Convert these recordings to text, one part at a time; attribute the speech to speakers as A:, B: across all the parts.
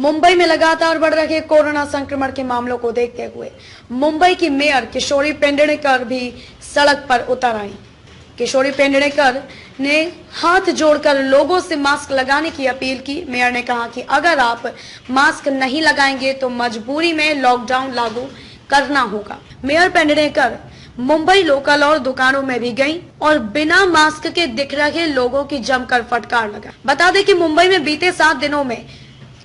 A: मुंबई में लगातार बढ़ रहे कोरोना संक्रमण के मामलों को देखते हुए मुंबई की मेयर किशोरी पेडणेकर भी सड़क पर उतर आई। किशोरी पेडणेकर ने हाथ जोड़कर लोगों से मास्क लगाने की अपील की। मेयर ने कहा कि अगर आप मास्क नहीं लगाएंगे तो मजबूरी में लॉकडाउन लागू करना होगा। मेयर पेडणेकर मुंबई लोकल और दुकानों में भी गईं और बिना मास्क के दिख रहे लोगों की जमकर फटकार लगा। बता दें कि मुंबई में बीते 7 दिनों में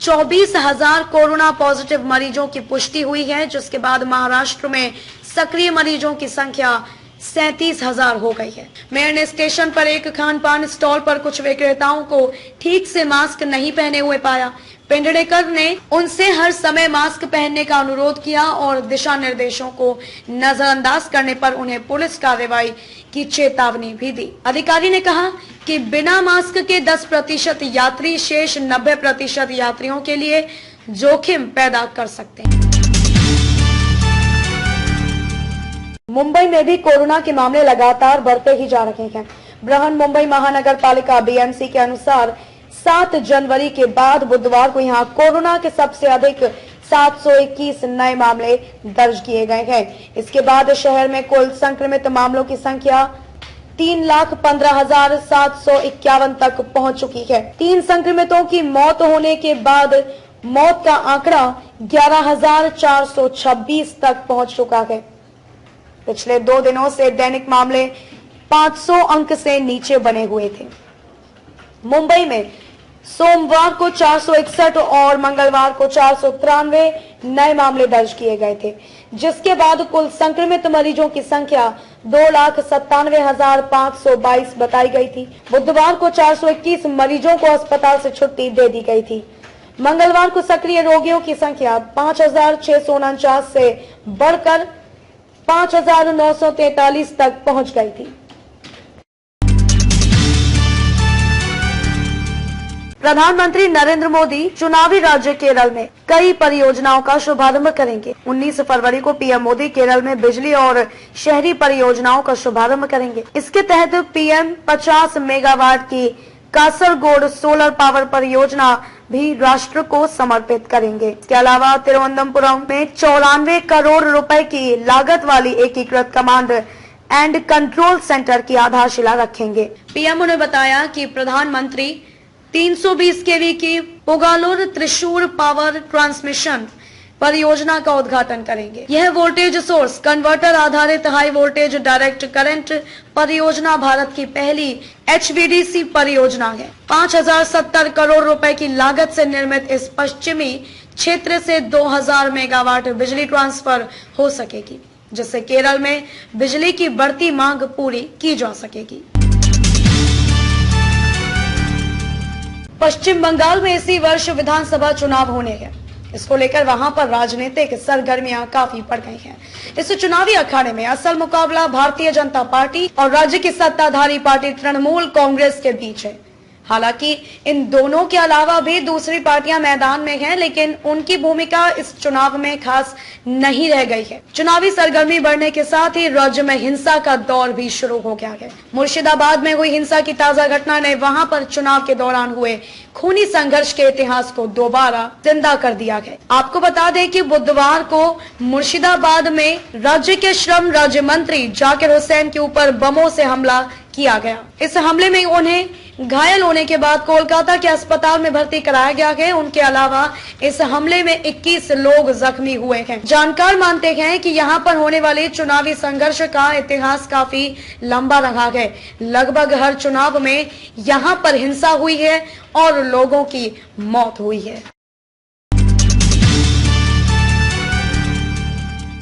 A: 24,000 कोरोना पॉजिटिव मरीजों की पुष्टि हुई है, जिसके बाद महाराष्ट्र में सक्रिय मरीजों की संख्या 37,000 हो गई है। मेयर ने स्टेशन पर एक खान पान स्टॉल पर कुछ विक्रेताओं को ठीक से मास्क नहीं पहने हुए पाया। पेडणेकर ने उनसे हर समय मास्क पहनने का अनुरोध किया और दिशा निर्देशों को नजरअंदाज करने पर उन्हें पुलिस कार्रवाई की चेतावनी भी दी। अधिकारी ने कहा कि बिना मास्क के 10% यात्री शेष 90% यात्रियों के लिए जोखिम पैदा कर सकते हैं। मुंबई में भी कोरोना के मामले लगातार बढ़ते ही जा रहे हैं। बृहन मुंबई महानगर पालिका बीएमसी के अनुसार 7 जनवरी के बाद बुधवार को यहां कोरोना के सबसे अधिक 721 नए मामले दर्ज किए गए हैं। इसके बाद शहर में कुल संक्रमित मामलों की संख्या 3,15,751 तक पहुंच चुकी है। 3 संक्रमितों की मौत होने के बाद मौत का आंकड़ा 11,426 तक पहुंच चुका है। पिछले 2 दिनों से दैनिक मामले 500 अंक से नीचे बने हुए थे। मुंबई में सोमवार को 461 और मंगलवार को 493 नए मामले दर्ज किए गए थे, जिसके बाद कुल संक्रमित मरीजों की संख्या 2,97,522 बताई गई थी। बुधवार को 421 मरीजों को अस्पताल से छुट्टी दे दी गई थी। मंगलवार को सक्रिय रोगियों की संख्या 5,649 से बढ़कर 5,943 तक पहुंच गई थी। प्रधानमंत्री नरेंद्र मोदी चुनावी राज्य केरल में कई परियोजनाओं का शुभारंभ करेंगे। 19 फरवरी को पीएम मोदी केरल में बिजली और शहरी परियोजनाओं का शुभारंभ करेंगे। इसके तहत पीएम 50 मेगावाट की कासरगोड सोलर पावर परियोजना भी राष्ट्र को समर्पित करेंगे। इसके अलावा तिरुवनंतपुरम में 94 करोड़ रुपए की लागत वाली एकीकृत कमांड एंड कंट्रोल सेंटर की आधारशिला रखेंगे। पीएम ने बताया कि प्रधानमंत्री 320 केवी की पुगालुर त्रिशूर पावर ट्रांसमिशन परियोजना का उद्घाटन करेंगे। यह वोल्टेज सोर्स कन्वर्टर आधारित हाई वोल्टेज डायरेक्ट करंट परियोजना भारत की पहली HVDC परियोजना है। 5,070 करोड़ रुपए की लागत से निर्मित इस पश्चिमी क्षेत्र से 2,000 मेगावाट बिजली ट्रांसफर हो सकेगी, जिससे केरल में बिजली की बढ़ती मांग पूरी की जा सकेगी। पश्चिम बंगाल में इसी वर्ष विधानसभा चुनाव होने हैं। इसको लेकर वहां पर राजनीतिक सरगर्मियां काफी बढ़ गई हैं। इस चुनावी अखाड़े में असल मुकाबला भारतीय जनता पार्टी और राज्य की सत्ताधारी पार्टी तृणमूल कांग्रेस के बीच है। हालांकि इन दोनों के अलावा भी दूसरी पार्टियां मैदान में हैं, लेकिन उनकी भूमिका इस चुनाव में खास नहीं रह गई है। चुनावी सरगर्मी बढ़ने के साथ ही राज्य में हिंसा का दौर भी शुरू हो गया है। मुर्शिदाबाद में हुई हिंसा की ताजा घटना ने वहां पर चुनाव के दौरान हुए खूनी संघर्ष के इतिहास को दोबारा जिंदा कर दिया है। आपको बता दें कि बुधवार को मुर्शिदाबाद में राज्य के श्रम राज्य मंत्री जाकिर हुसैन के ऊपर बमों से हमला किया गया। इस हमले में उन्हें घायल होने के बाद कोलकाता के अस्पताल में भर्ती कराया गया है। उनके अलावा इस हमले में 21 लोग जख्मी हुए हैं। जानकार मानते हैं कि यहां पर होने वाले चुनावी संघर्ष का इतिहास काफी लंबा रहा है। लगभग हर चुनाव में यहां पर हिंसा हुई है और लोगों की मौत हुई है।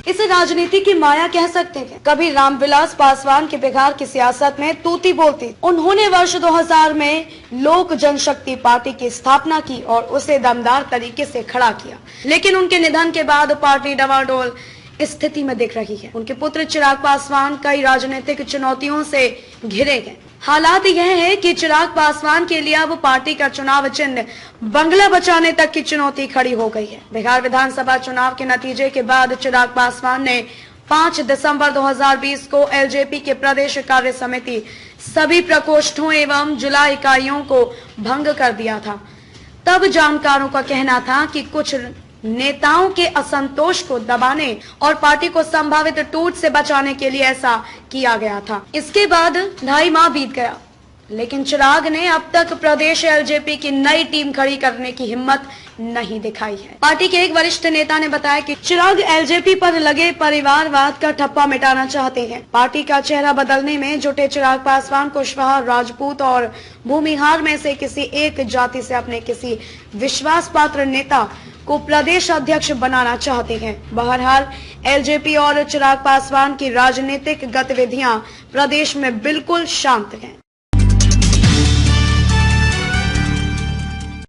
A: इसे राजनीति की माया कह सकते हैं। कभी रामविलास पासवान के बिहार की सियासत में तूती बोलती। उन्होंने वर्ष 2000 में लोक जनशक्ति पार्टी की स्थापना की और उसे दमदार तरीके से खड़ा किया, लेकिन उनके निधन के बाद पार्टी डवाडोल स्थिति में दिख रही है। उनके पुत्र चिराग पासवान कई राजनीतिक चुनौतियों से घिरे हैं। हालात यह है कि चिराग पासवान के लिए अब पार्टी का चुनाव चिन्ह बंगला बचाने तक की चुनौती खड़ी हो गई है। बिहार विधानसभा चुनाव के नतीजे के बाद चिराग पासवान ने 5 दिसंबर 2020 को एलजेपी के प्रदेश कार्य समिति सभी प्रकोष्ठों एवं जिला इकाइयों को भंग कर दिया था। तब जानकारों का कहना था कि कुछ नेताओं के असंतोष को दबाने और पार्टी को संभावित टूट से बचाने के लिए ऐसा किया गया था। इसके बाद 2.5 माह बीत गया, लेकिन चिराग ने अब तक प्रदेश एलजेपी की नई टीम खड़ी करने की हिम्मत नहीं दिखाई है। पार्टी के एक वरिष्ठ नेता ने बताया कि चिराग एलजेपी पर लगे परिवारवाद का ठप्पा मिटाना चाहते हैं। पार्टी का चेहरा बदलने में जुटे चिराग पासवान कुशवाहा राजपूत और भूमिहार में से किसी एक जाति से अपने किसी विश्वास पात्र नेता को प्रदेश अध्यक्ष बनाना चाहते हैं। बहरहाल एलजेपी और चिराग पासवान की राजनीतिक गतिविधियां प्रदेश में बिल्कुल शांत हैं।